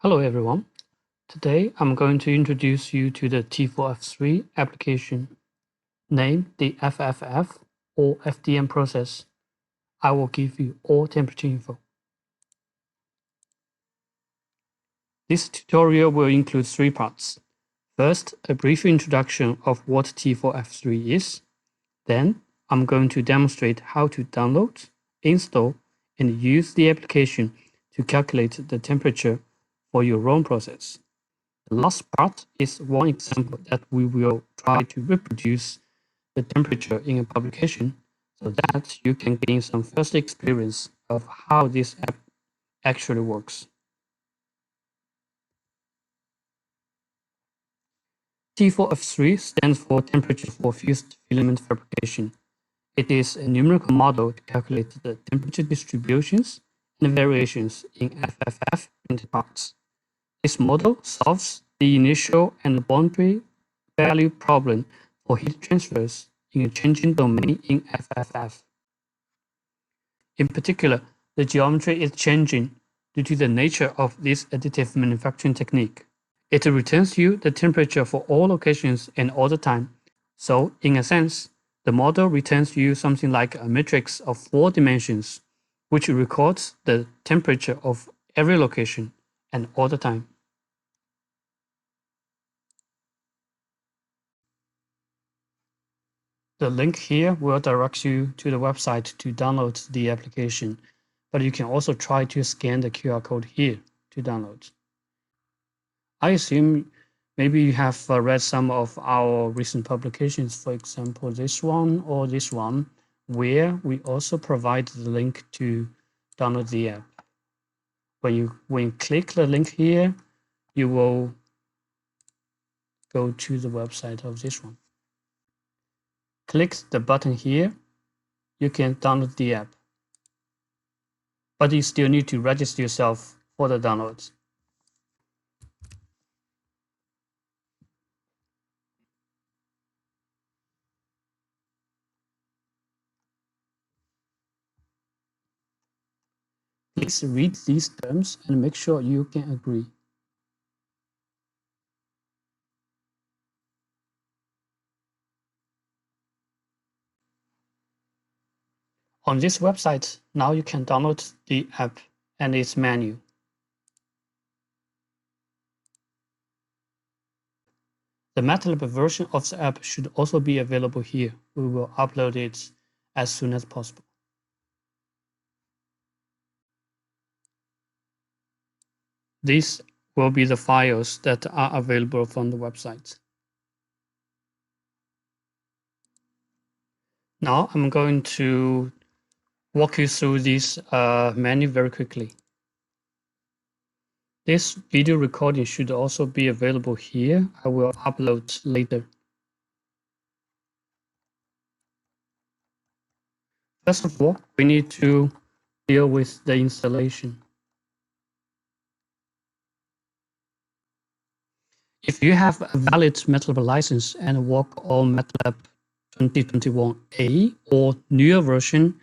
Hello everyone. Today I'm going to introduce you to the T4F3 application, named the FFF or FDM process. I will give you all temperature info. This tutorial will include three parts. First, a brief introduction of what T4F3 is. Then, I'm going to demonstrate how to download, install, and use the application to calculate the temperature for your own process. The last part is one example that we will try to reproduce the temperature in a publication so that you can gain some first experience of how this app actually works. T4F3 stands for Temperature for Fused Filament Fabrication. It is a numerical model to calculate the temperature distributions and variations in FFF printed parts. This model solves the initial and boundary value problem for heat transfers in a changing domain in FFF. In particular, the geometry is changing due to the nature of this additive manufacturing technique. It returns you the temperature for all locations and all the time. So, in a sense, the model returns you something like a matrix of 4 dimensions, which records the temperature of every location and all the time. The link here will direct you to the website to download the application, but you can also try to scan the QR code here to download. I assume maybe you have read some of our recent publications, for example, this one or this one, where we also provide the link to download the app. When you click the link here, you will go to the website of this one. Click the button here, you can download the app. But you still need to register yourself for the downloads. Please read these terms and make sure you can agree. On this website, now you can download the app and its menu. The MATLAB version of the app should also be available here. We will upload it as soon as possible. These will be the files that are available from the website. Now I'm going to walk you through this menu very quickly. This video recording should also be available here. I will upload later. First of all, we need to deal with the installation. If you have a valid MATLAB license and work on MATLAB 2021A or newer version,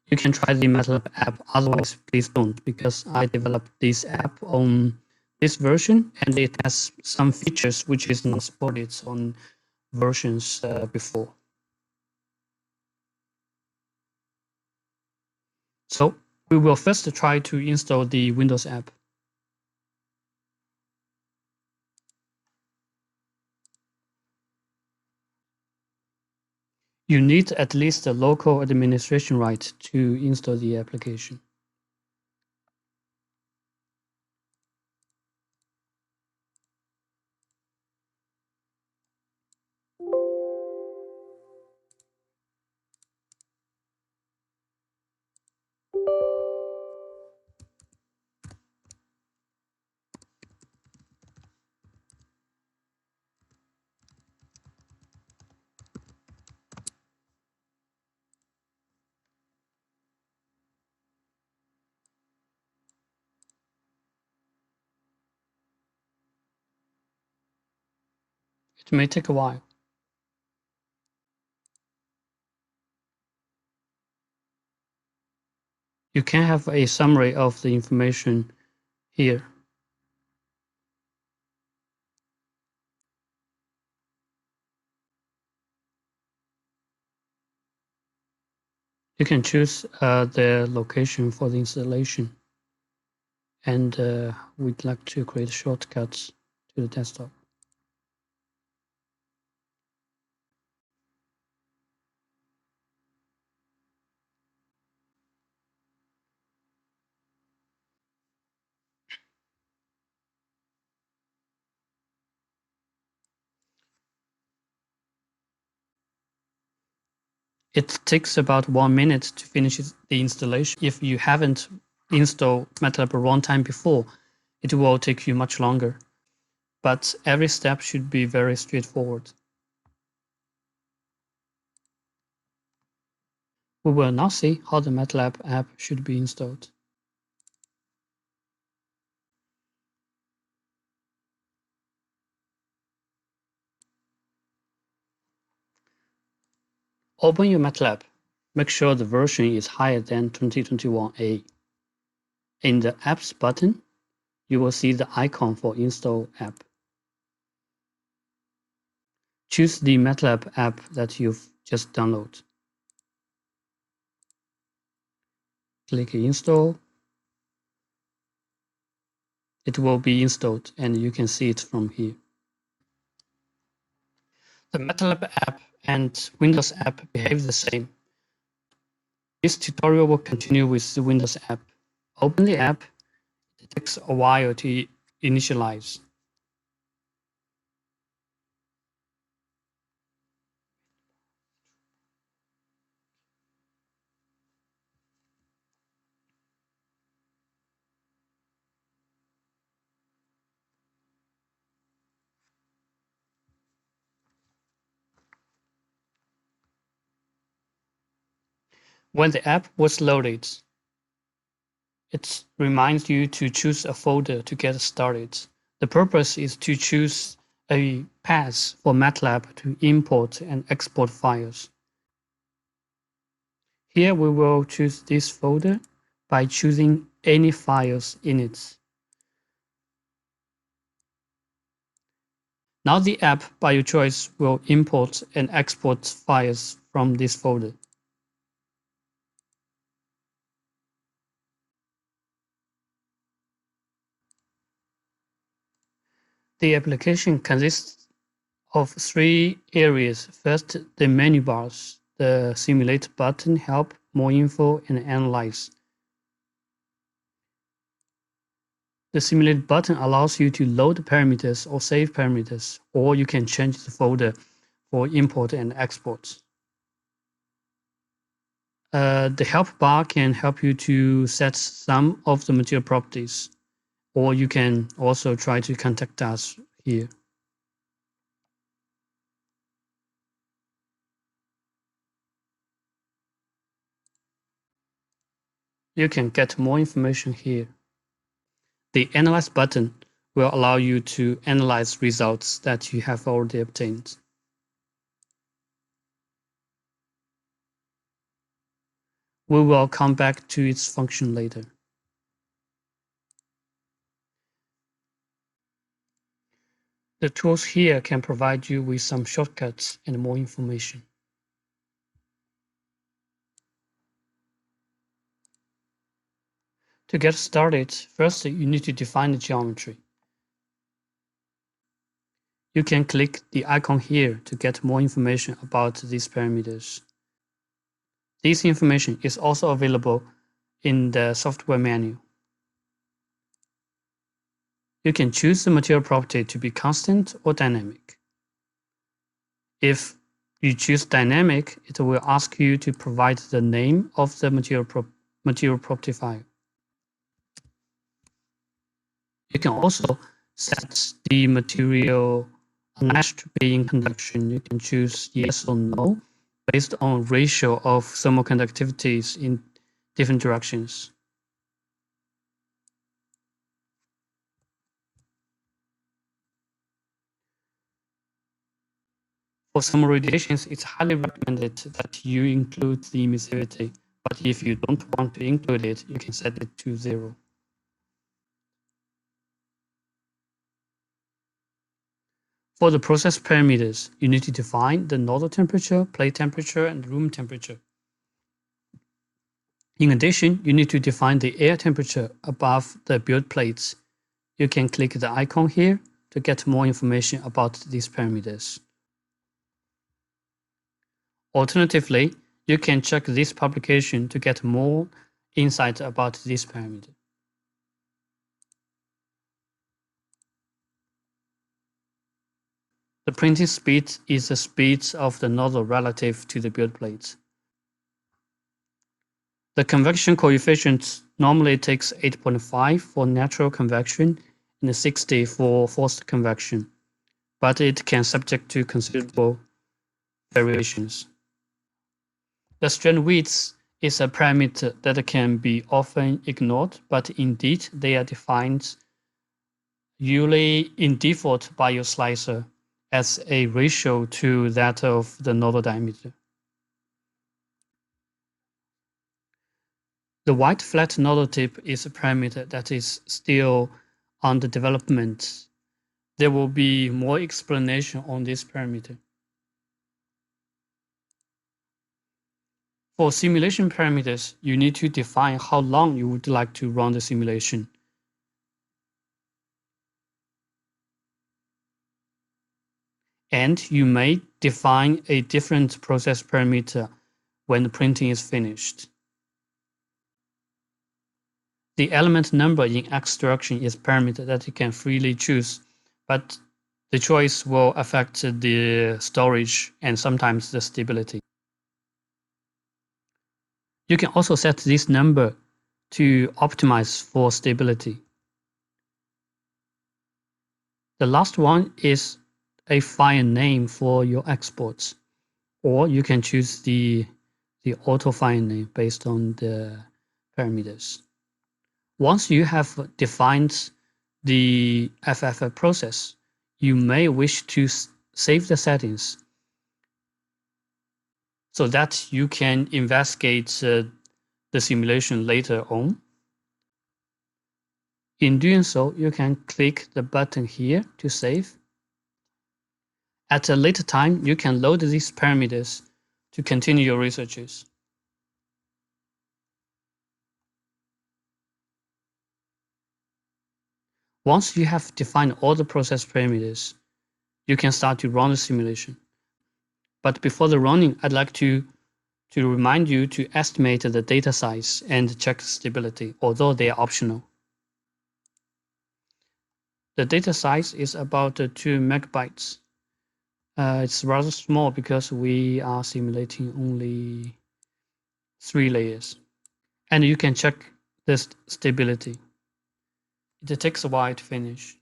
you can try the MATLAB app. Otherwise, please don't, because I developed this app on this version and it has some features which is not supported on versions before. So we will first try to install the Windows app. You need at least a local administration right to install the application. It may take a while. You can have a summary of the information here. You can choose the location for the installation. And we'd like to create shortcuts to the desktop. It takes about 1 minute to finish the installation. If you haven't installed MATLAB a runtime before, it will take you much longer. But every step should be very straightforward. We will now see how the MATLAB app should be installed. Open your MATLAB. Make sure the version is higher than 2021A. In the Apps button, you will see the icon for Install App. Choose the MATLAB app that you've just downloaded. Click Install. It will be installed and you can see it from here. The MATLAB app and Windows app behave the same. This tutorial will continue with the Windows app. Open the app. It takes a while to initialize. When the app was loaded, it reminds you to choose a folder to get started. The purpose is to choose a path for MATLAB to import and export files. Here we will choose this folder by choosing any files in it. Now the app by your choice will import and export files from this folder. The application consists of 3 areas. First, the menu bars. The Simulate button help more info and analyze. The Simulate button allows you to load parameters or save parameters, or you can change the folder for import and export. The help bar can help you to set some of the material properties, or you can also try to contact us here. You can get more information here. The Analyze button will allow you to analyze results that you have already obtained. We will come back to its function later. The tools here can provide you with some shortcuts and more information. To get started, first you need to define the geometry. You can click the icon here to get more information about these parameters. This information is also available in the software menu. You can choose the material property to be constant or dynamic. If you choose dynamic, it will ask you to provide the name of the material property file. You can also set the material unmatched to be in conduction. You can choose yes or no based on ratio of thermal conductivities in different directions. For thermal radiations, it's highly recommended that you include the emissivity, but if you don't want to include it, you can set it to 0. For the process parameters, you need to define the nodal temperature, plate temperature, and room temperature. In addition, you need to define the air temperature above the build plates. You can click the icon here to get more information about these parameters. Alternatively, you can check this publication to get more insight about this parameter. The printing speed is the speed of the nozzle relative to the build plate. The convection coefficient normally takes 8.5 for natural convection and 60 for forced convection, but it can subject to considerable variations. The strain width is a parameter that can be often ignored, but indeed they are defined usually in default by your slicer as a ratio to that of the nozzle diameter. The white flat nozzle tip is a parameter that is still under development. There will be more explanation on this parameter. For simulation parameters, you need to define how long you would like to run the simulation. And you may define a different process parameter when the printing is finished. The element number in X direction is a parameter that you can freely choose, but the choice will affect the storage and sometimes the stability. You can also set this number to optimize for stability. The last one is a file name for your exports, or you can choose the auto file name based on the parameters. Once you have defined the FFF process, you may wish to save the settings so that you can investigate the simulation later on. In doing so, you can click the button here to save. At a later time, you can load these parameters to continue your researches. Once you have defined all the process parameters, you can start to run the simulation. But before the running, I'd like to remind you to estimate the data size and check stability, although they are optional. The data size is about 2 megabytes. It's rather small because we are simulating only 3 layers. And you can check the stability. It takes a while to finish.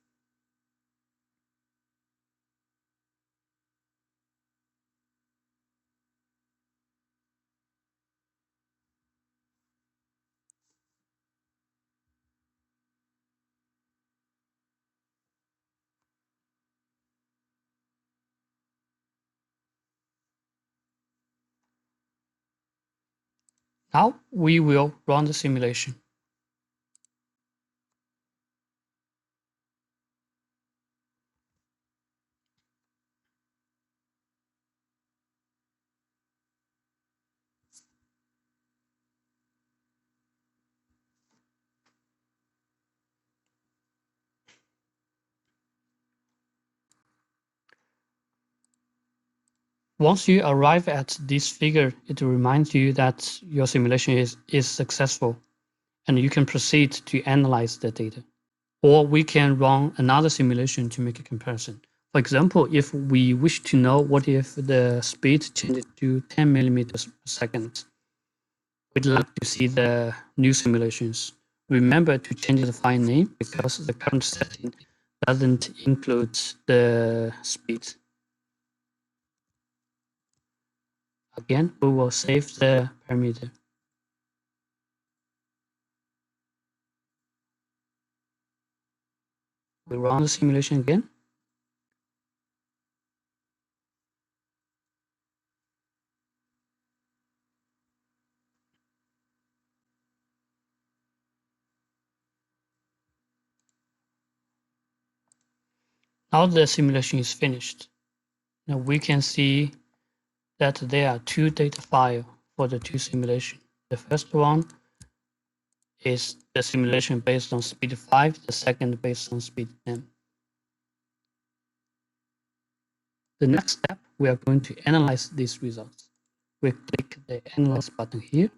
Now we will run the simulation. Once you arrive at this figure, it reminds you that your simulation is successful, and you can proceed to analyze the data. Or we can run another simulation to make a comparison. For example, if we wish to know what if the speed changes to 10 millimeters per second, we'd like to see the new simulations. Remember to change the file name because the current setting doesn't include the speed. Again, we will save the parameter. We run the simulation again. Now the simulation is finished. Now we can see that there are 2 data files for the 2 simulations. The first one is the simulation based on speed 5, the second based on speed 10. The next step, we are going to analyze these results. We click the Analyze button here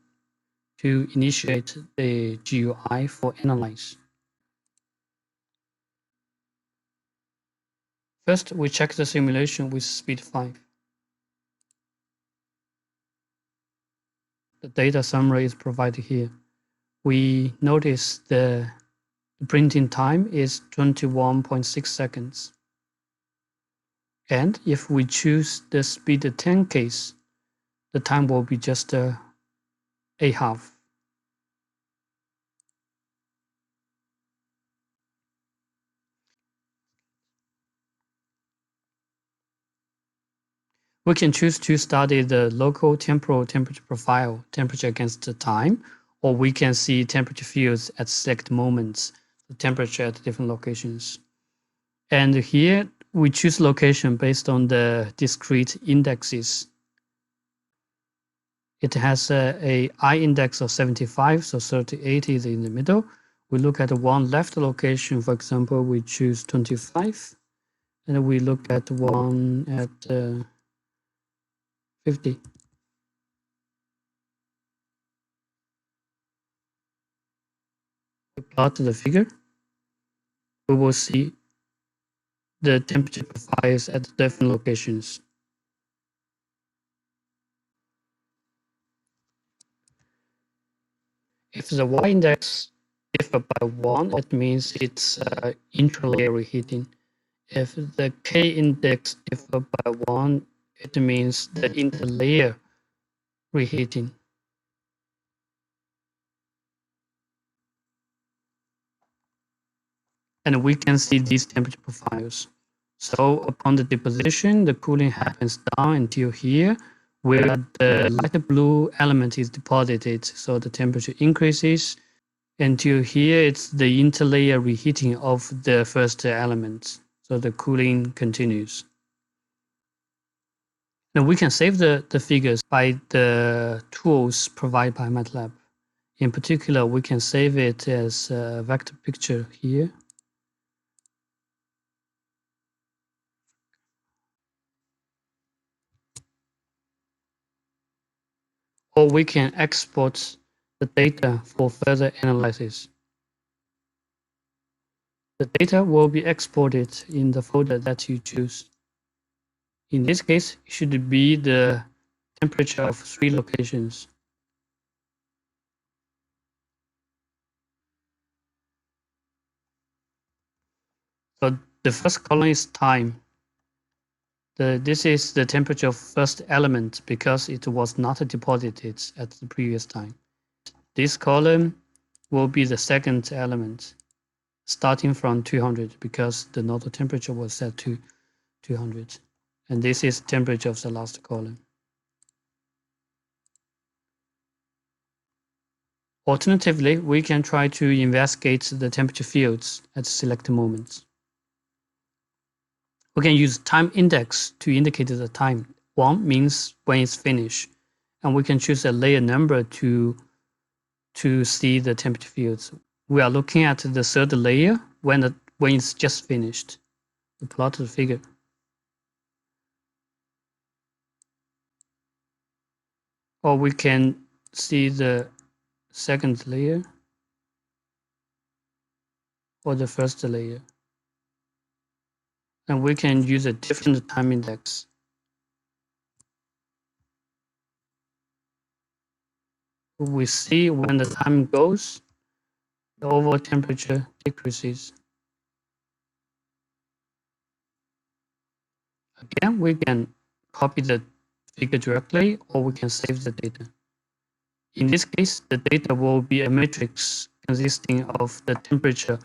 to initiate the GUI for Analyze. First, we check the simulation with speed 5. The data summary is provided here. We notice the printing time is 21.6 seconds. And if we choose the speed 10 case, the time will be just a half. We can choose to study the local temporal temperature profile, temperature against the time, or we can see temperature fields at select moments, the temperature at different locations. And here we choose location based on the discrete indexes. It has a I index of 75, so 38 is in the middle. We look at one left location, for example, we choose 25, and we look at one at 50. We plot the figure. We will see the temperature profiles at different locations. If the Y index differ by 1, it means it's intralayer reheating. If the K index differ by 1, it means the interlayer reheating. And we can see these temperature profiles. So upon the deposition, the cooling happens down until here, where the lighter blue element is deposited. So the temperature increases until here. It's the interlayer reheating of the first element. So the cooling continues. Now we can save the figures by the tools provided by MATLAB. In particular, we can save it as a vector picture here. Or we can export the data for further analysis. The data will be exported in the folder that you choose. In this case, it should be the temperature of 3 locations. So the first column is time. This is the temperature of first element because it was not deposited at the previous time. This column will be the second element, starting from 200 because the nodal temperature was set to 200. And this is temperature of the last column. Alternatively, we can try to investigate the temperature fields at select moments. We can use time index to indicate the time. 1 means when it's finished. And we can choose a layer number to see the temperature fields. We are looking at the third layer when it's just finished. We plot the figure. Or we can see the second layer or the first layer. And we can use a different time index. We see when the time goes, the overall temperature decreases. Again, we can copy the figure directly, or we can save the data. In this case, the data will be a matrix consisting of the temperature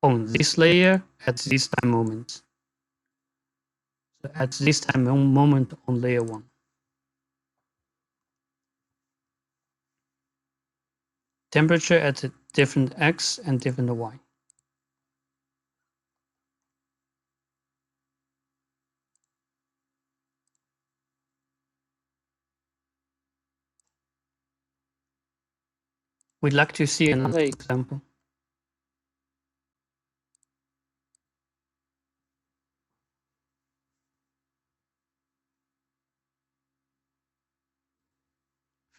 on this layer at this time moment. So at this time moment on layer 1. Temperature at different x and different y. We'd like to see another example.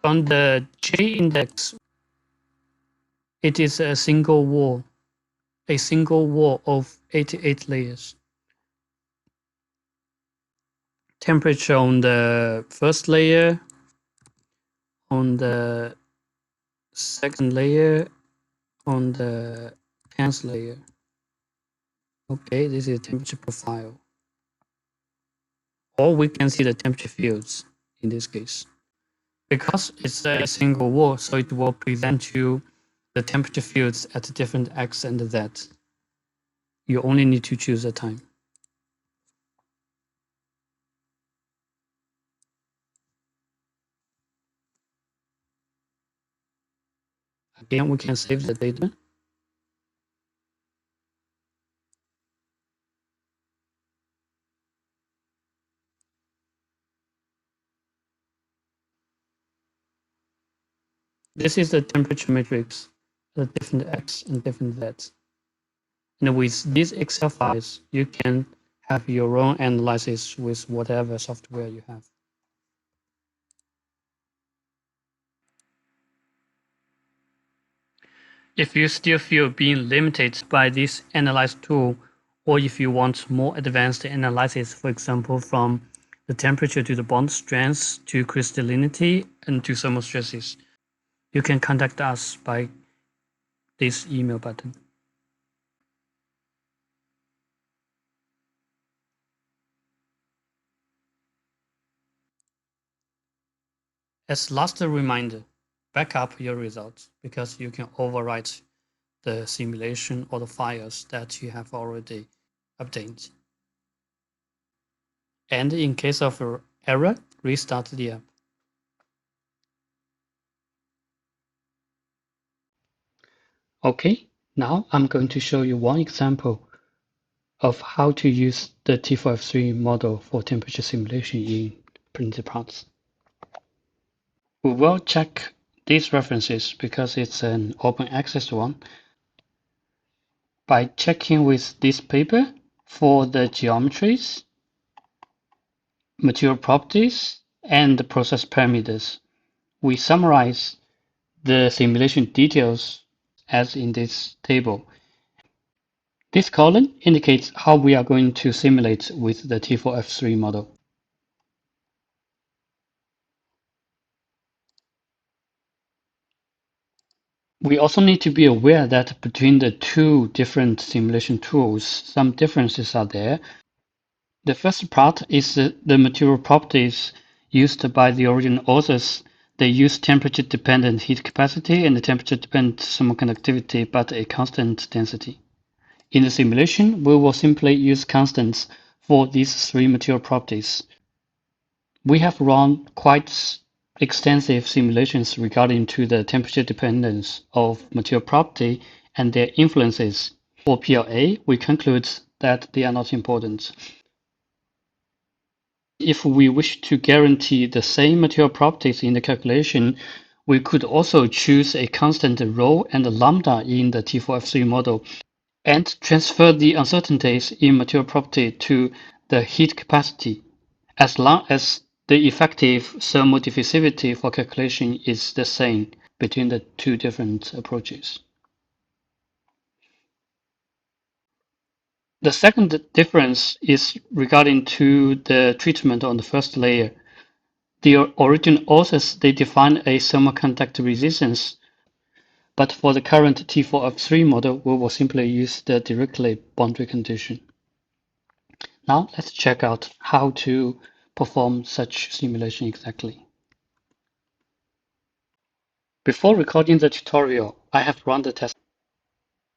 From the J index, it is a single wall of 88 layers. Temperature on the first layer, on the second layer, on the 10th layer. Okay, this is temperature profile. Or we can see the temperature fields in this case. Because it's a single wall, so it will present you the temperature fields at different X and Z. You only need to choose a time. Again, we can save the data. This is the temperature matrix, the different X and different Z. And with these Excel files, you can have your own analysis with whatever software you have. If you still feel being limited by this analyze tool, or if you want more advanced analysis, for example, from the temperature to the bond strength to crystallinity and to thermal stresses, you can contact us by this email button. As last reminder, back up your results because you can overwrite the simulation or the files that you have already obtained. And in case of error, restart the app. Okay, now I'm going to show you one example of how to use the T4F3 model for temperature simulation in printed parts. We will check these references because it's an open access one by checking with this paper for the geometries, material properties, and the process parameters. We summarize the simulation details as in this table. This column indicates how we are going to simulate with the T4F3 model. We also need to be aware that between the two different simulation tools, some differences are there. The first part is the material properties used by the original authors. They use temperature-dependent heat capacity and temperature-dependent thermal conductivity, but a constant density. In the simulation, we will simply use constants for these three material properties. We have run quite extensive simulations regarding to the temperature dependence of material property and their influences. For PLA, we conclude that they are not important. If we wish to guarantee the same material properties in the calculation, we could also choose a constant rho and lambda in the T4F3 model and transfer the uncertainties in material property to the heat capacity, as long as the effective thermal diffusivity for calculation is the same between the two different approaches. The second difference is regarding to the treatment on the first layer. The original authors, they define a thermal contact resistance, but for the current T4F3 model, we will simply use the directly boundary condition. Now let's check out how to perform such simulation exactly. Before recording the tutorial, I have run the test.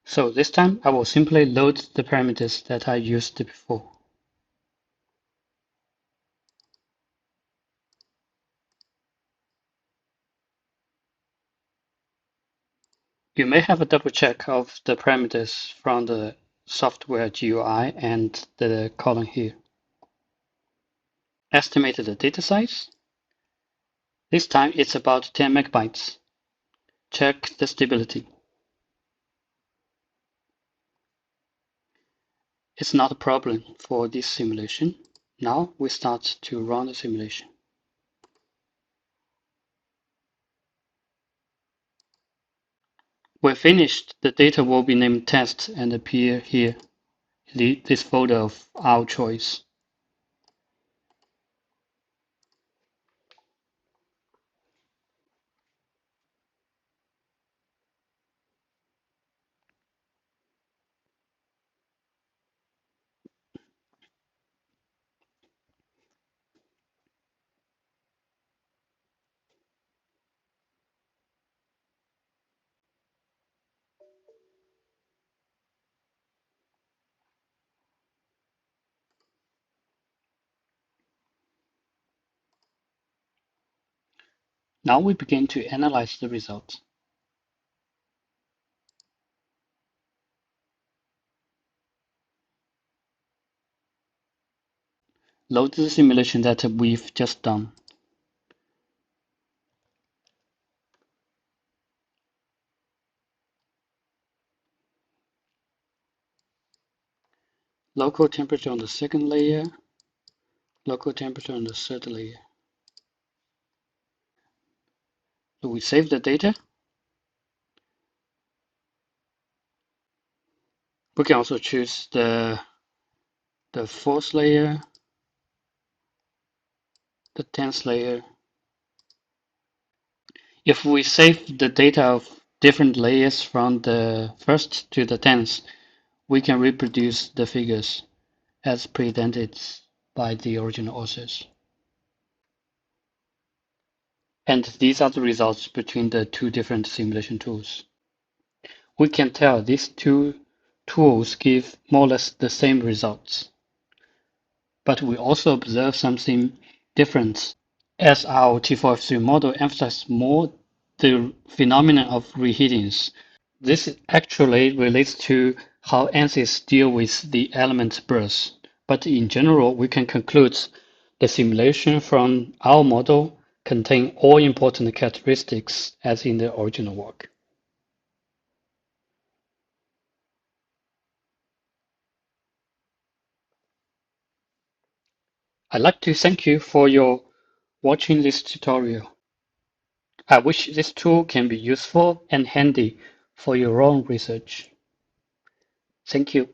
So this time I will simply load the parameters that I used before. You may have a double check of the parameters from the software GUI and the column here. Estimated data size. This time it's about 10 megabytes. check the stability. It's not a problem for this simulation. Now we start to run the simulation. When finished, the data will be named test and appear here in this folder of our choice. Now we begin to analyze the results. Load the simulation that we've just done. Local temperature on the second layer, local temperature on the third layer. So we save the data. We can also choose the fourth layer, the 10th layer. If we save the data of different layers from the first to the 10th, we can reproduce the figures as presented by the original authors. And these are the results between the two different simulation tools. We can tell these two tools give more or less the same results. But we also observe something different, as our T4F3 model emphasizes more the phenomenon of reheatings. This actually relates to how ANSYS deal with the element bursts. But in general, we can conclude the simulation from our model contain all important characteristics as in the original work. I'd like to thank you for your watching this tutorial. I wish this tool can be useful and handy for your own research. Thank you.